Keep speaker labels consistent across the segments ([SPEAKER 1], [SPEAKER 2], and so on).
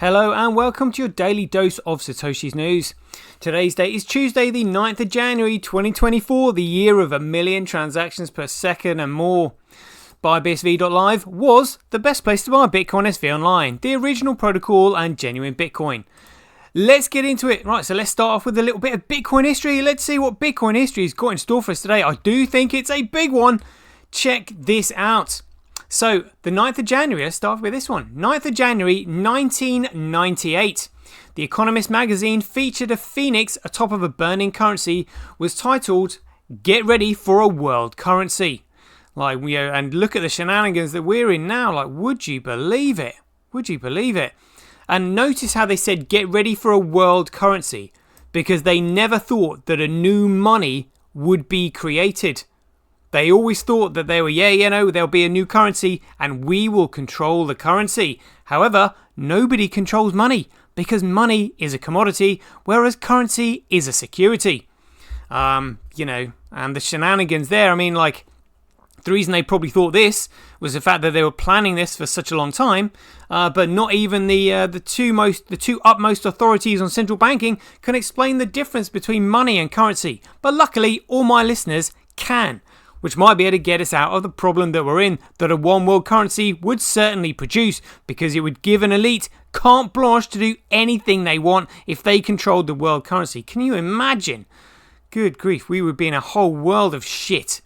[SPEAKER 1] Hello and welcome to your daily dose of Satoshi's news. Today's date is Tuesday the 9th of January 2024, the year of 1 million transactions per second and more. BuyBSV.live was the best place to buy Bitcoin SV online, the original protocol and genuine Bitcoin. Let's get into it. Right, so let's start off with a little bit of Bitcoin history. Let's see what Bitcoin history has got in store for us today. I do think it's a big one. Check this out. So, the 9th of January, let's start with this one. 9th of January 1998. The Economist magazine featured a phoenix atop of a burning currency was titled, "Get ready for a world currency." Like, and look at the shenanigans that we're in now. Like, would you believe it? Would you believe it? And notice how they said, get ready for a world currency. Because they never thought that a new money would be created. They always thought that there'll be a new currency and we will control the currency. However, nobody controls money because money is a commodity, whereas currency is a security. And the shenanigans there, the reason they probably thought this was the fact that they were planning this for such a long time, but not even the two utmost authorities on central banking can explain the difference between money and currency. But luckily, all my listeners can, which might be able to get us out of the problem that we're in, that a one world currency would certainly produce, because it would give an elite carte blanche to do anything they want if they controlled the world currency. Can you imagine? Good grief, we would be in a whole world of shit.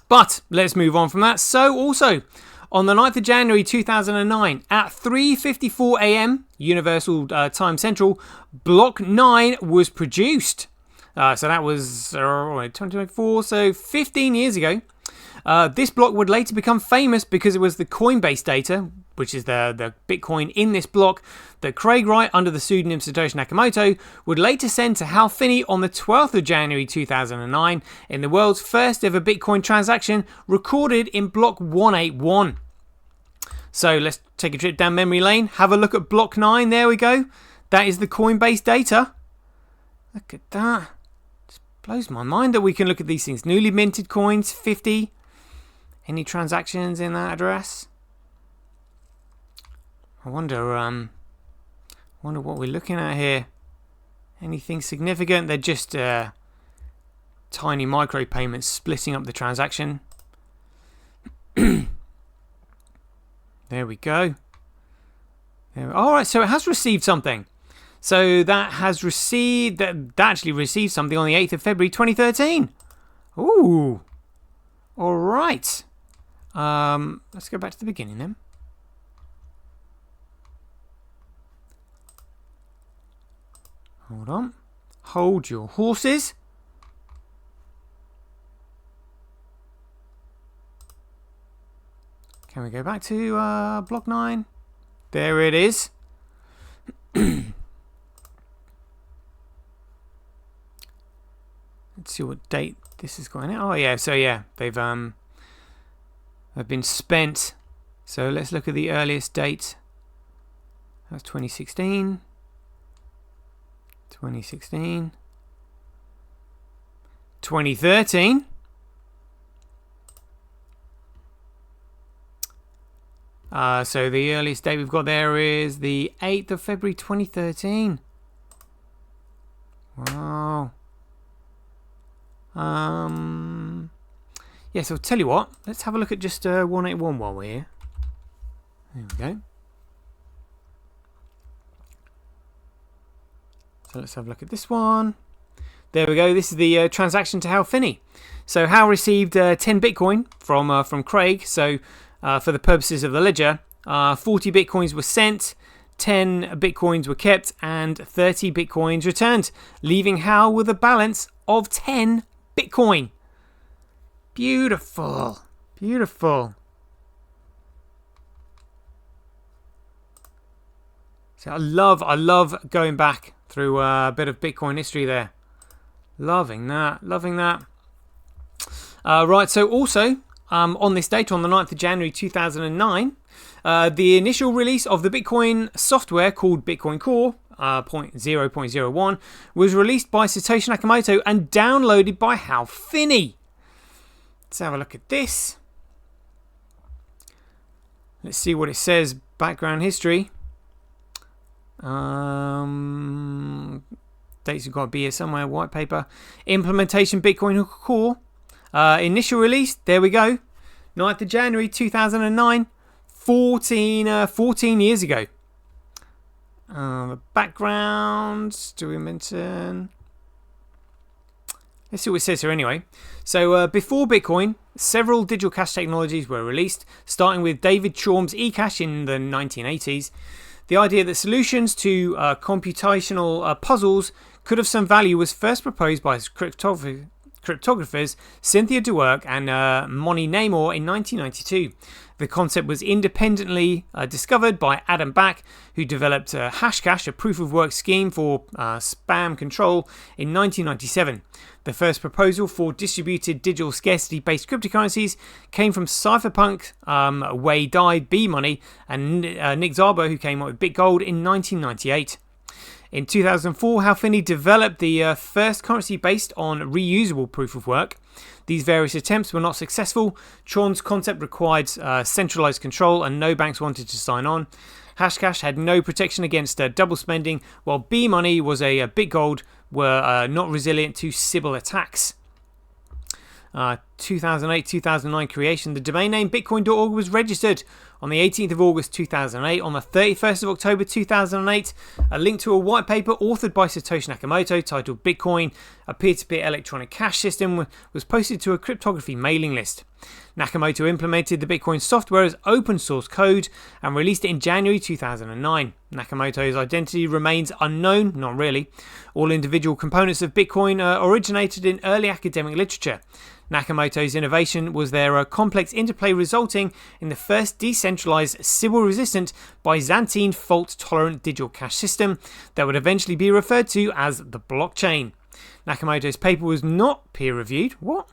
[SPEAKER 1] But let's move on from that. So also, on the 9th of January 2009, at 3:54 a.m. Universal Time Central, Block 9 was produced. So that was 2024, so 15 years ago. This block would later become famous because it was the Coinbase data, which is the Bitcoin in this block, that Craig Wright, under the pseudonym Satoshi Nakamoto, would later send to Hal Finney on the 12th of January 2009 in the world's first ever Bitcoin transaction recorded in block 181. So let's take a trip down memory lane, have a look at block 9, there we go. That is the Coinbase data. Look at that. Blows my mind that we can look at these things. Newly minted coins, 50. Any transactions in that address? I wonder what we're looking at here. Anything significant? They're just tiny micro payments splitting up the transaction. There we go. All right, so it has received something. So that actually received something on the 8th of February 2013. Ooh. All right. Let's go back to the beginning then. Hold on. Hold your horses. Can we go back to block 9? There it is. Let's see what date this is going out. Oh yeah, so yeah, they've been spent. So let's look at the earliest date. That's 2016. 2016. 2013. So the earliest date we've got there is the 8th of February 2013. Wow. Yeah, so I'll tell you what, let's have a look at just 181 while we're here. There we go. So let's have a look at this one. There we go. This is the transaction to Hal Finney. So Hal received 10 Bitcoin from Craig. So for the purposes of the ledger, 40 Bitcoins were sent, 10 Bitcoins were kept, and 30 Bitcoins returned, leaving Hal with a balance of 10 Bitcoin. Beautiful. Beautiful. So I love going back through a bit of Bitcoin history there. Loving that. Right, so also on this date, on the 9th of January 2009, the initial release of the Bitcoin software called Bitcoin Core 0.01 was released by Satoshi Nakamoto and downloaded by Hal Finney. Let's have a look at this. Let's see what it says. Background history. Dates have got to be here somewhere. White paper. Implementation Bitcoin Core. Initial release. There we go. 9th of January 2009. 14 years ago. The background. Do we mention? Let's see what it says here anyway. So before Bitcoin, several digital cash technologies were released, starting with David Chaum's eCash in the 1980s. The idea that solutions to computational puzzles could have some value was first proposed by cryptographers Cynthia Dwork and Moni Namor in 1992. The concept was independently discovered by Adam Back, who developed Hashcash, a proof-of-work scheme for spam control, in 1997. The first proposal for distributed digital scarcity-based cryptocurrencies came from cypherpunk Wei Dai B-Money and Nick Szabo, who came up with BitGold in 1998. In 2004, Hal Finney developed the first currency based on reusable proof-of-work. These various attempts were not successful. Chaum's concept required centralized control and no banks wanted to sign on. Hashcash had no protection against double spending, while B-Money was a BitGold were not resilient to Sybil attacks. 2008-2009 creation. The domain name bitcoin.org was registered on the 18th of August 2008. On the 31st of October 2008, a link to a white paper authored by Satoshi Nakamoto titled Bitcoin, a peer-to-peer electronic cash system, was posted to a cryptography mailing list. Nakamoto implemented the Bitcoin software as open source code and released it in January 2009. Nakamoto's identity remains unknown, not really. All individual components of Bitcoin originated in early academic literature. Nakamoto's innovation was their complex interplay, resulting in the first decentralized, Sybil-resistant, Byzantine fault-tolerant digital cash system that would eventually be referred to as the blockchain. Nakamoto's paper was not peer-reviewed. What?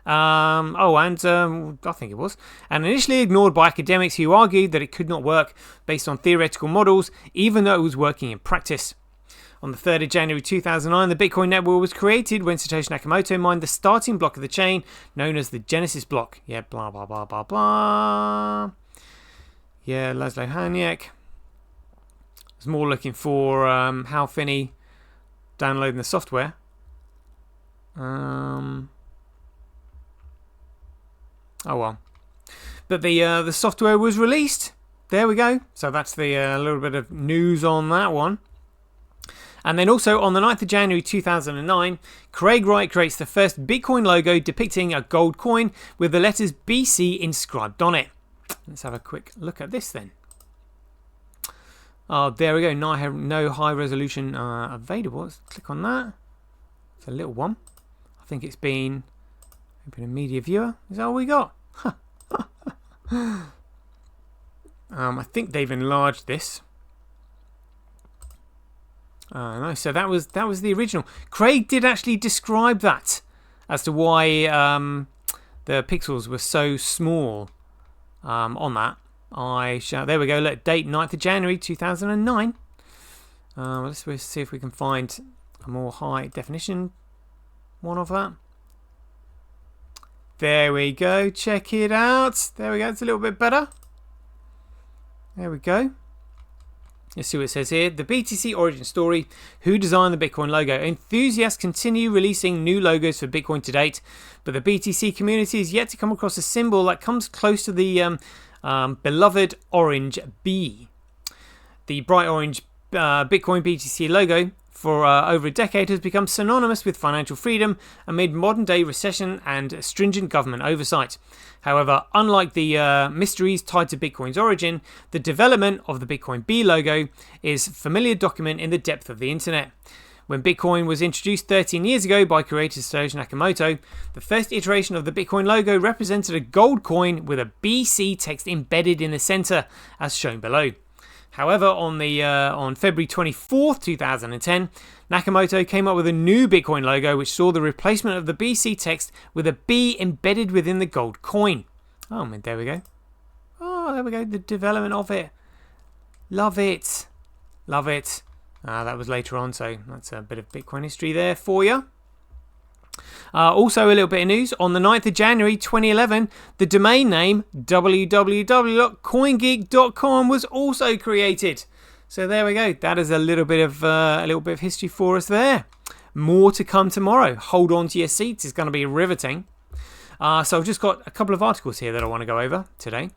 [SPEAKER 1] I think it was, and initially ignored by academics who argued that it could not work based on theoretical models, even though it was working in practice. On the 3rd of January 2009, the Bitcoin network was created when Satoshi Nakamoto mined the starting block of the chain, known as the Genesis block. Yeah, blah, blah, blah, blah, blah. Yeah, Laszlo Hanyek. I was more looking for Hal Finney downloading the software. Oh well. But the software was released. There we go. So that's the little bit of news on that one. And then also on the 9th of January 2009, Craig Wright creates the first Bitcoin logo depicting a gold coin with the letters BC inscribed on it. Let's have a quick look at this then. Oh, there we go. No high resolution available. Let's click on that. It's a little one. I think it's been open a media viewer. Is that all we got? I think they've enlarged this. No, so that was the original. Craig did actually describe that as to why the pixels were so small on that. There we go. Look, date 9th of January 2009. Let's see if we can find a more high definition one of that. There we go. Check it out. There we go. It's a little bit better. There we go. Let's see what it says here. The BTC origin story. Who designed the Bitcoin logo? Enthusiasts continue releasing new logos for Bitcoin to date, but the BTC community is yet to come across a symbol that comes close to the beloved orange B. The bright orange Bitcoin BTC logo for over a decade has become synonymous with financial freedom amid modern-day recession and stringent government oversight. However, unlike the mysteries tied to Bitcoin's origin, the development of the Bitcoin B logo is a familiar document in the depth of the internet. When Bitcoin was introduced 13 years ago by creator Satoshi Nakamoto, the first iteration of the Bitcoin logo represented a gold coin with a BC text embedded in the center, as shown below. However, on February 24th, 2010, Nakamoto came up with a new Bitcoin logo which saw the replacement of the BC text with a B embedded within the gold coin. Oh, man, there we go. Oh, there we go. The development of it. Love it. Love it. That was later on, so that's a bit of Bitcoin history there for you. Also, a little bit of news. On the 9th of January 2011, the domain name www.coingeek.com was also created. So there we go. That is a little bit of history for us there. More to come tomorrow. Hold on to your seats. It's going to be riveting. So I've just got a couple of articles here that I want to go over today.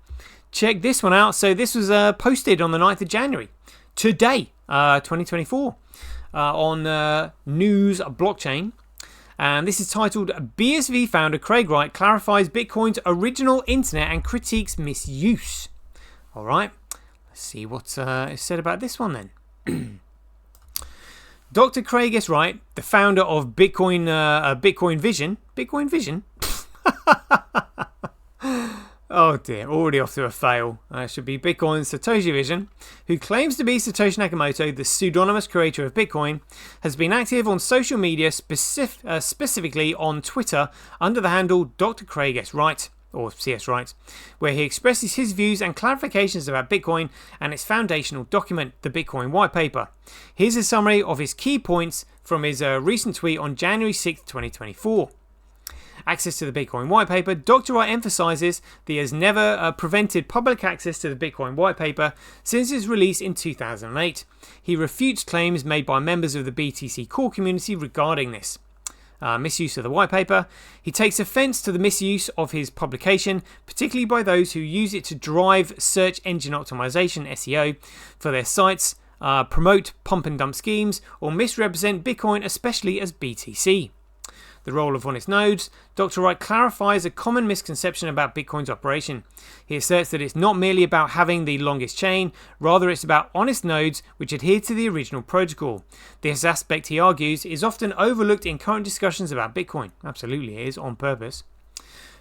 [SPEAKER 1] Check this one out. So this was posted on the 9th of January, today, 2024, on News Blockchain. And this is titled, BSV founder Craig Wright clarifies Bitcoin's original internet and critiques misuse. All right, let's see what's said about this one then. Dr. Craig S. Wright, the founder of Bitcoin Vision. Oh dear, already off to a fail. Should be Bitcoin's Satoshi Vision, who claims to be Satoshi Nakamoto, the pseudonymous creator of Bitcoin, has been active on social media, specifically on Twitter, under the handle Dr. Craig S. Wright, or CS Wright, where he expresses his views and clarifications about Bitcoin and its foundational document, the Bitcoin White Paper. Here's a summary of his key points from his recent tweet on January 6, 2024. Access to the Bitcoin White Paper. Dr. Wright emphasizes that he has never prevented public access to the Bitcoin White Paper since its release in 2008. He refutes claims made by members of the BTC core community regarding this. Misuse of the white paper. He takes offense to the misuse of his publication, particularly by those who use it to drive search engine optimization (SEO) for their sites, promote pump and dump schemes, or misrepresent Bitcoin, especially as BTC. The role of honest nodes. Dr. Wright clarifies a common misconception about Bitcoin's operation. He asserts that it's not merely about having the longest chain, rather it's about honest nodes which adhere to the original protocol. This aspect, he argues, is often overlooked in current discussions about Bitcoin. Absolutely it is, on purpose.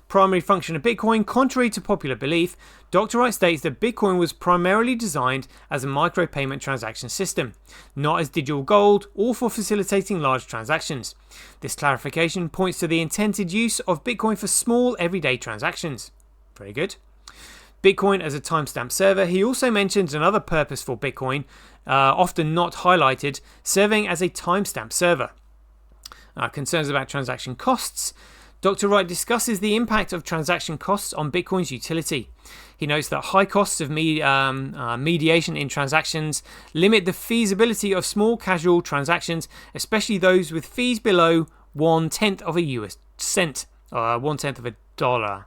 [SPEAKER 1] Primary function of Bitcoin. Contrary to popular belief, Dr. Wright states that Bitcoin was primarily designed as a micropayment transaction system, not as digital gold or for facilitating large transactions. This clarification points to the intended use of Bitcoin for small everyday transactions. Very good. Bitcoin as a timestamp server. He also mentions another purpose for Bitcoin, often not highlighted, serving as a timestamp server. Concerns about transaction costs. Dr. Wright discusses the impact of transaction costs on Bitcoin's utility. He notes that high costs of mediation in transactions limit the feasibility of small casual transactions, especially those with fees below 1/10 of a US cent, 1/10 of a dollar.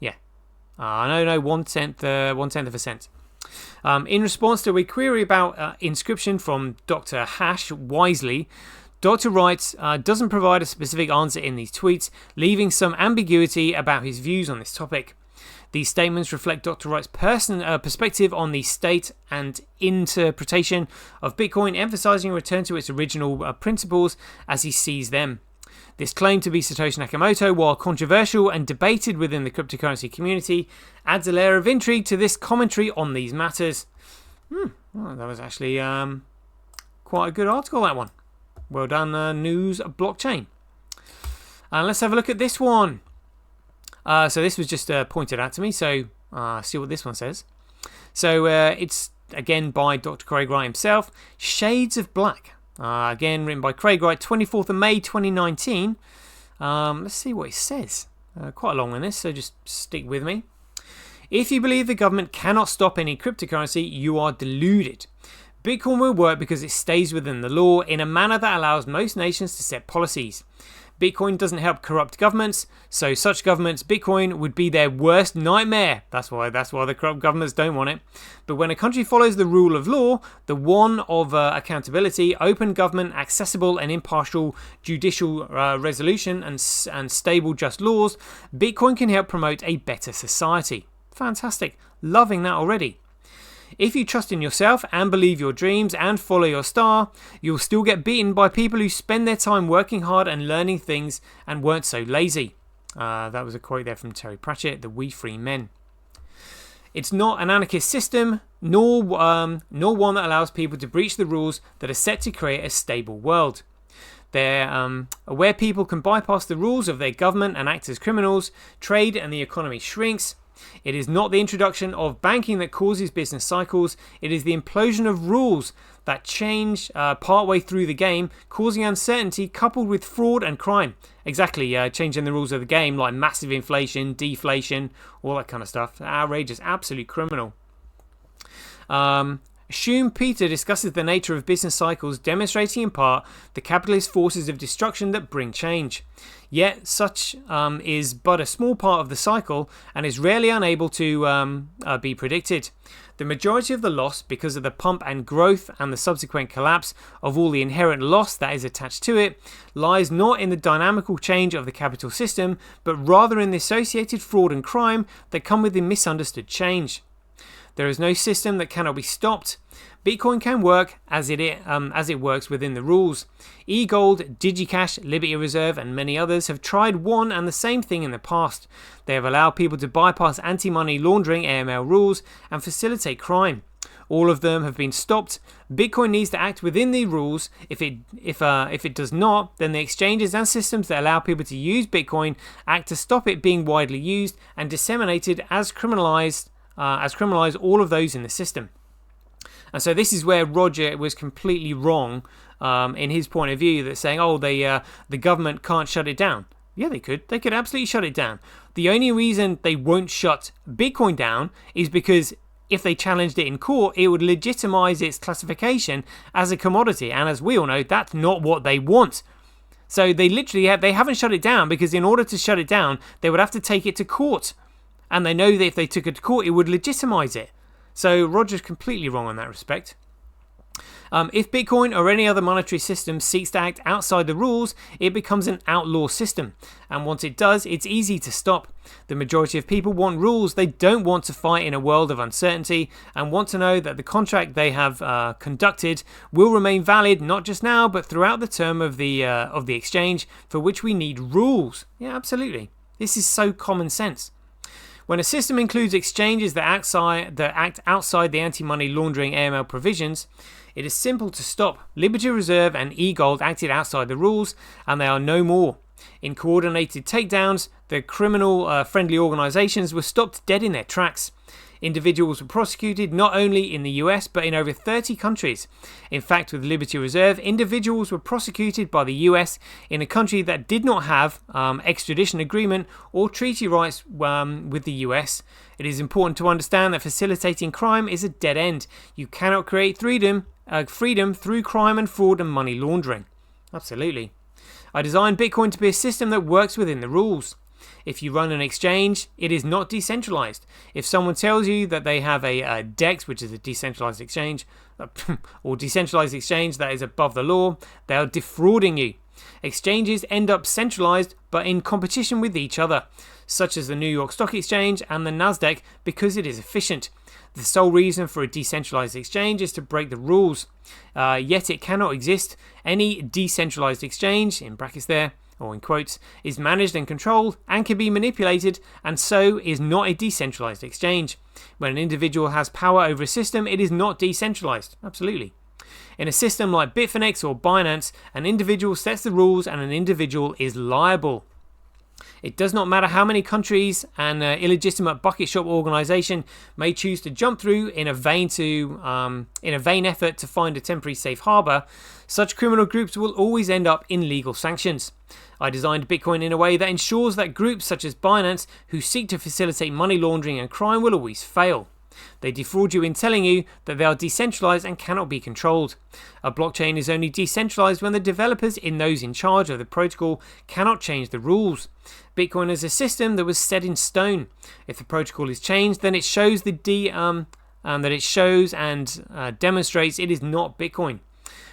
[SPEAKER 1] Yeah, no, 1/10 of a cent. In response to a query about inscription from Dr. Hash Wisely, Dr. Wright doesn't provide a specific answer in these tweets, leaving some ambiguity about his views on this topic. These statements reflect Dr. Wright's perspective on the state and interpretation of Bitcoin, emphasizing a return to its original principles as he sees them. This claim to be Satoshi Nakamoto, while controversial and debated within the cryptocurrency community, adds a layer of intrigue to this commentary on these matters. Well, that was actually quite a good article, that one. Well done, News Blockchain. And let's have a look at this one. So this was just pointed out to me, so see what this one says. So it's, again, by Dr. Craig Wright himself. Shades of Black. Again, written by Craig Wright, 24th of May, 2019. Let's see what it says. Quite long on this, so just stick with me. If you believe the government cannot stop any cryptocurrency, you are deluded. Bitcoin will work because it stays within the law in a manner that allows most nations to set policies. Bitcoin doesn't help corrupt governments, so such governments, Bitcoin would be their worst nightmare. That's why the corrupt governments don't want it. But when a country follows the rule of law, the one of accountability, open government, accessible and impartial judicial resolution, and stable just laws, Bitcoin can help promote a better society. Fantastic. Loving that already. If you trust in yourself and believe your dreams and follow your star, you'll still get beaten by people who spend their time working hard and learning things and weren't so lazy. That was a quote there from Terry Pratchett, the We Free Men. It's not an anarchist system, nor one that allows people to breach the rules that are set to create a stable world. They're where people can bypass the rules of their government and act as criminals, trade and the economy shrinks. It is not the introduction of banking that causes business cycles. It is the implosion of rules that change partway through the game, causing uncertainty coupled with fraud and crime. Exactly, changing the rules of the game like massive inflation, deflation, all that kind of stuff. Outrageous, absolute criminal. Schumpeter discusses the nature of business cycles, demonstrating in part the capitalist forces of destruction that bring change. Yet such is but a small part of the cycle and is rarely unable to be predicted. The majority of the loss, because of the pump and growth and the subsequent collapse of all the inherent loss that is attached to it, lies not in the dynamical change of the capital system, but rather in the associated fraud and crime that come with the misunderstood change. There is no system that cannot be stopped. Bitcoin can work as it works within the rules. eGold, DigiCash, Liberty Reserve, and many others have tried one and the same thing in the past. They have allowed people to bypass anti-money laundering (AML) rules and facilitate crime. All of them have been stopped. Bitcoin needs to act within the rules. If it does not, then the exchanges and systems that allow people to use Bitcoin act to stop it being widely used and disseminated as criminalize all of those in the system. And so this is where Roger was completely wrong in his point of view, that saying, the government can't shut it down. Yeah, they could. They could absolutely shut it down. The only reason they won't shut Bitcoin down is because if they challenged it in court, it would legitimize its classification as a commodity. And as we all know, that's not what they want. So they haven't shut it down because in order to shut it down, they would have to take it to court. And they know that if they took it to court, it would legitimize it. So Roger's completely wrong in that respect. If Bitcoin or any other monetary system seeks to act outside the rules, it becomes an outlaw system. And once it does, it's easy to stop. The majority of people want rules. They don't want to fight in a world of uncertainty and want to know that the contract they have conducted will remain valid, not just now, but throughout the term of the exchange, for which we need rules. Yeah, absolutely. This is so common sense. When a system includes exchanges that act outside the anti-money laundering (AML) provisions, it is simple to stop. Liberty Reserve and eGold acted outside the rules, and they are no more. In coordinated takedowns, the criminal-friendly organizations were stopped dead in their tracks. Individuals were prosecuted not only in the US but in over 30 countries. In fact, with Liberty Reserve, individuals were prosecuted by the US in a country that did not have extradition agreement or treaty rights with the US. It is important to understand that facilitating crime is a dead end. You cannot create freedom through crime and fraud and money laundering. Absolutely. I designed Bitcoin to be a system that works within the rules. If you run an exchange, it is not decentralized. If someone tells you that they have a DEX, which is a decentralized exchange, or decentralized exchange that is above the law, they are defrauding you. Exchanges end up centralized but in competition with each other, such as the New York Stock Exchange and the Nasdaq, because it is efficient. The sole reason for a decentralized exchange is to break the rules. Yet it cannot exist. Any decentralized exchange, in brackets there, or in quotes, is managed and controlled and can be manipulated, and so is not a decentralized exchange. When an individual has power over a system, it is not decentralized. Absolutely. In a system like Bitfinex or Binance, an individual sets the rules and an individual is liable. It does not matter how many countries an illegitimate bucket shop organization may choose to jump through in a vain effort to find a temporary safe harbor. Such criminal groups will always end up in legal sanctions. I designed Bitcoin in a way that ensures that groups such as Binance, who seek to facilitate money laundering and crime, will always fail. They defraud you in telling you that they are decentralized and cannot be controlled. A blockchain is only decentralized when the developers and those in charge of the protocol cannot change the rules. Bitcoin is a system that was set in stone. If the protocol is changed, then it shows and demonstrates it is not Bitcoin.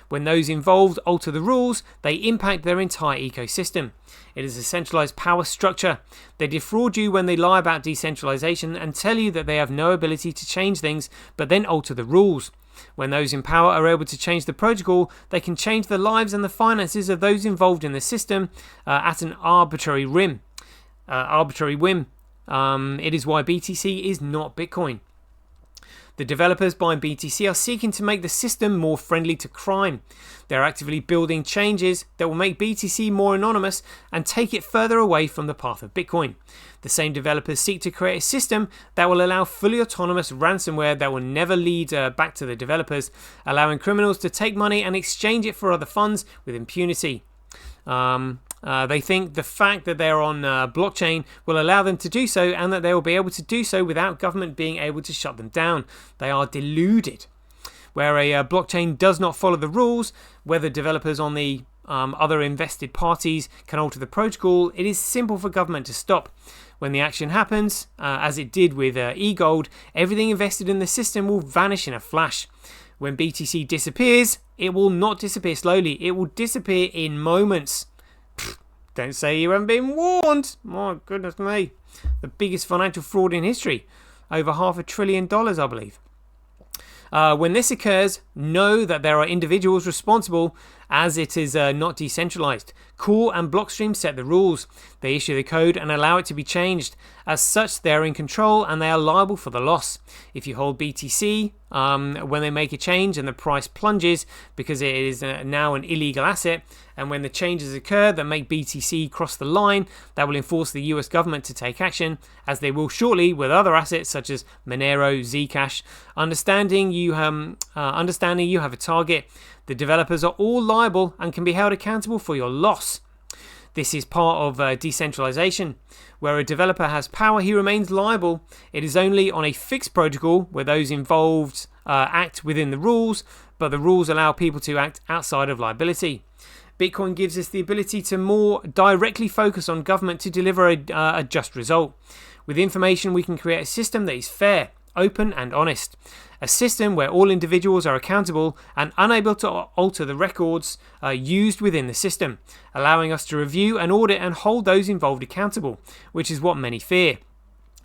[SPEAKER 1] When those involved alter the rules, they impact their entire ecosystem. It is a centralized power structure. They defraud you when they lie about decentralization and tell you that they have no ability to change things, but then alter the rules. When those in power are able to change the protocol, they can change the lives and the finances of those involved in the system at an arbitrary whim. It is why BTC is not Bitcoin. The developers behind BTC are seeking to make the system more friendly to crime. They are actively building changes that will make BTC more anonymous and take it further away from the path of Bitcoin. The same developers seek to create a system that will allow fully autonomous ransomware that will never lead back to the developers, allowing criminals to take money and exchange it for other funds with impunity. They think the fact that they're on blockchain will allow them to do so, and that they will be able to do so without government being able to shut them down. They are deluded. where a blockchain does not follow the rules, whether developers on the other invested parties can alter the protocol, it is simple for government to stop. When the action happens, as it did with eGold, everything invested in the system will vanish in a flash. When BTC disappears, it will not disappear slowly, it will disappear in moments. Don't say you haven't been warned. My goodness me. The biggest financial fraud in history. Over $500 billion, I believe. When this occurs, know that there are individuals responsible, as it is not decentralized. Core and Blockstream set the rules. They issue the code and allow it to be changed. As such, they are in control and they are liable for the loss. If you hold BTC, when they make a change and the price plunges because it is now an illegal asset, and when the changes occur that make BTC cross the line, that will enforce the US government to take action, as they will shortly with other assets such as Monero, Zcash. Understanding you have a target. The developers are all liable and can be held accountable for your loss. This is part of decentralization. Where a developer has power, he remains liable. It is only on a fixed protocol where those involved act within the rules, but the rules allow people to act outside of liability. Bitcoin gives us the ability to more directly focus on government to deliver a just result. With information, we can create a system that is fair, open and honest. A system where all individuals are accountable and unable to alter the records used within the system, allowing us to review and audit and hold those involved accountable, which is what many fear.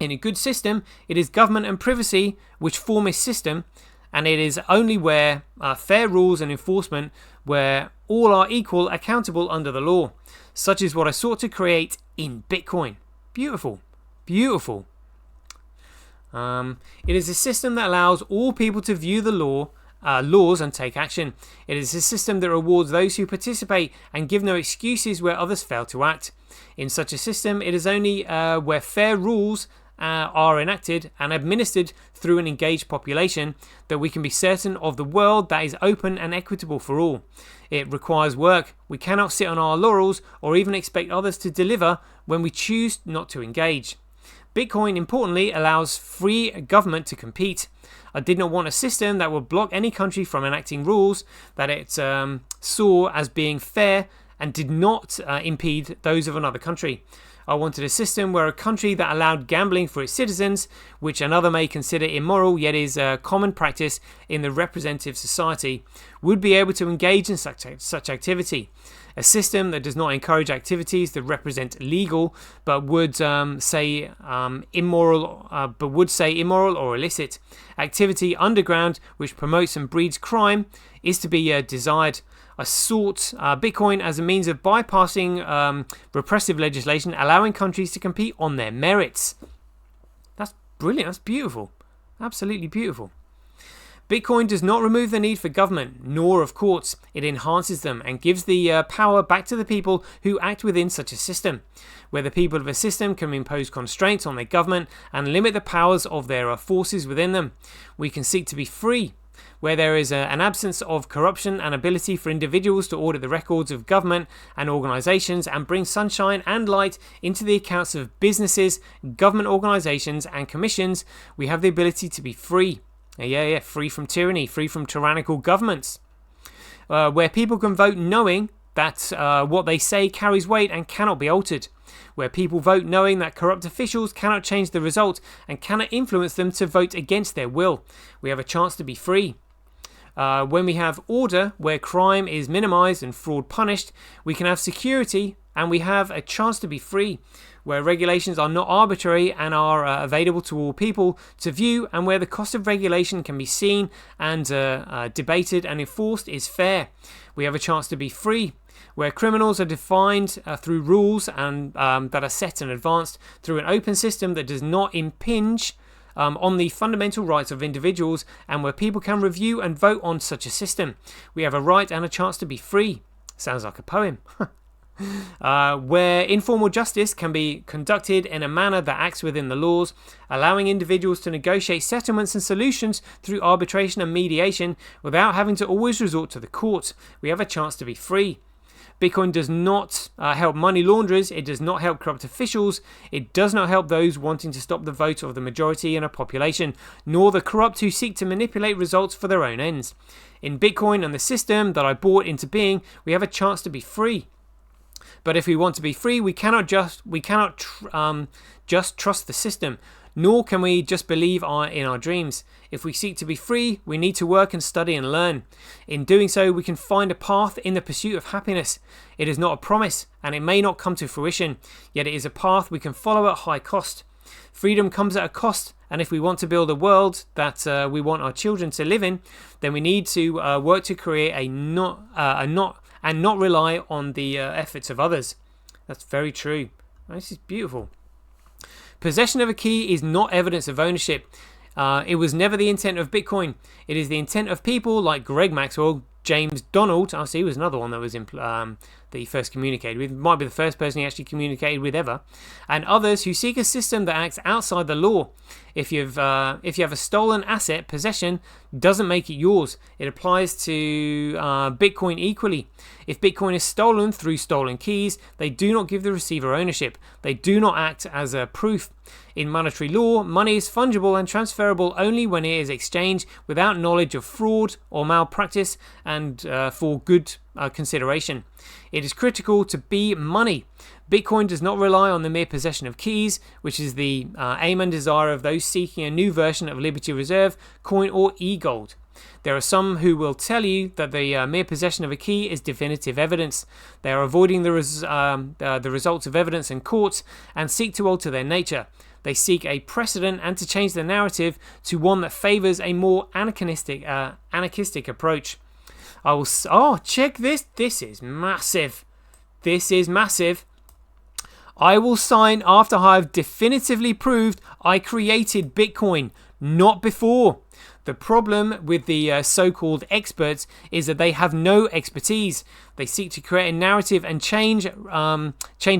[SPEAKER 1] In a good system, it is government and privacy which form a system, and it is only where fair rules and enforcement, where all are equal, accountable under the law. Such is what I sought to create in Bitcoin. Beautiful, beautiful. It is a system that allows all people to view the laws and take action. It is a system that rewards those who participate and give no excuses where others fail to act. In such a system, it is only where fair rules are enacted and administered through an engaged population that we can be certain of the world that is open and equitable for all. It requires work. We cannot sit on our laurels or even expect others to deliver when we choose not to engage. Bitcoin, importantly, allows free government to compete. I did not want a system that would block any country from enacting rules that it saw as being fair and did not impede those of another country. I wanted a system where a country that allowed gambling for its citizens, which another may consider immoral yet is a common practice in the representative society, would be able to engage in such activity. A system that does not encourage activities that represent legal, but would say immoral or illicit. Activity underground, which promotes and breeds crime, is to be desired. I sought Bitcoin as a means of bypassing repressive legislation, allowing countries to compete on their merits. That's brilliant. That's beautiful. Absolutely beautiful. Bitcoin does not remove the need for government, nor of courts. It enhances them and gives the power back to the people who act within such a system, where the people of a system can impose constraints on their government and limit the powers of their forces within them. We can seek to be free, where there is an absence of corruption and ability for individuals to audit the records of government and organizations and bring sunshine and light into the accounts of businesses, government organizations and commissions. We have the ability to be free. Free from tyranny, free from tyrannical governments, where people can vote knowing that what they say carries weight and cannot be altered, where people vote knowing that corrupt officials cannot change the result and cannot influence them to vote against their will. We have a chance to be free. When we have order, where crime is minimized and fraud punished, we can have security and we have a chance to be free, where regulations are not arbitrary and are available to all people to view, and where the cost of regulation can be seen and debated and enforced is fair. We have a chance to be free, where criminals are defined through rules and that are set in advance through an open system that does not impinge on the fundamental rights of individuals, and where people can review and vote on such a system. We have a right and a chance to be free. Sounds like a poem. Where informal justice can be conducted in a manner that acts within the laws, allowing individuals to negotiate settlements and solutions through arbitration and mediation without having to always resort to the court. We have a chance to be free. Bitcoin does not help money launderers. It does not help corrupt officials. It does not help those wanting to stop the vote of the majority in a population, nor the corrupt who seek to manipulate results for their own ends. In Bitcoin and the system that I brought into being, we have a chance to be free. But if we want to be free, we cannot just trust the system, nor can we just believe in our dreams. If we seek to be free, we need to work and study and learn. In doing so, we can find a path in the pursuit of happiness. It is not a promise, and it may not come to fruition, yet it is a path we can follow at high cost. Freedom comes at a cost, and if we want to build a world that we want our children to live in, then we need to work to create and not rely on the efforts of others. That's very true. This is beautiful. Possession of a key is not evidence of ownership. It was never the intent of Bitcoin. It is the intent of people like Greg Maxwell, James Donald. See, he was another one that was that he first communicated with. Might be the first person he actually communicated with ever. And others who seek a system that acts outside the law. If you have a stolen asset, possession doesn't make it yours. It applies to Bitcoin equally. If Bitcoin is stolen through stolen keys, they do not give the receiver ownership. They do not act as a proof. In monetary law, money is fungible and transferable only when it is exchanged without knowledge of fraud or malpractice and for good consideration. It is critical to be money. Bitcoin does not rely on the mere possession of keys, which is the aim and desire of those seeking a new version of Liberty Reserve, coin, or e-gold. There are some who will tell you that the mere possession of a key is definitive evidence. They are avoiding the results of evidence in courts and seek to alter their nature. They seek a precedent and to change the narrative to one that favors a more anarchistic approach. Check this. This is massive. I will sign after I have definitively proved I created Bitcoin, not before. The problem with the so-called experts is that they have no expertise. They seek to create a narrative and change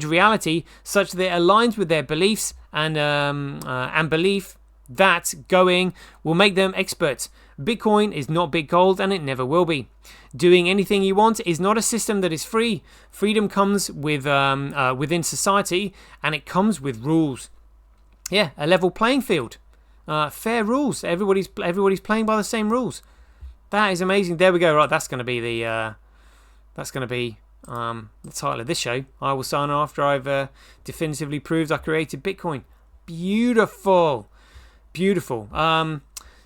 [SPEAKER 1] reality such that it aligns with their beliefs and belief that going will make them experts. Bitcoin is not big gold, and it never will be. Doing anything you want is not a system that is free. Freedom comes with within society, and it comes with rules. Yeah, a level playing field. Fair rules. Everybody's playing by the same rules. That is amazing. There we go. Right, that's going to be the title of this show. I will sign after I've definitively proved I created Bitcoin. Beautiful.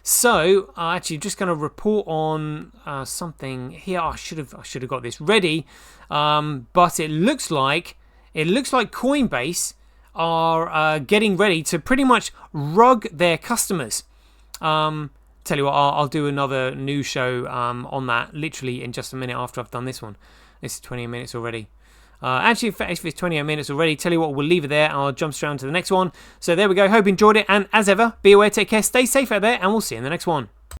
[SPEAKER 1] So actually, just going to report on something here. I should have got this ready, but it looks like Coinbase are getting ready to pretty much rug their customers. Tell you what, I'll do another news show on that literally in just a minute after I've done this one. This is 20 minutes already. Actually, if it's 28 minutes already, tell you what, we'll leave it there. I'll jump straight on to the next one. So there we go. Hope you enjoyed it. And as ever, be aware, take care, stay safe out there, and we'll see you in the next one.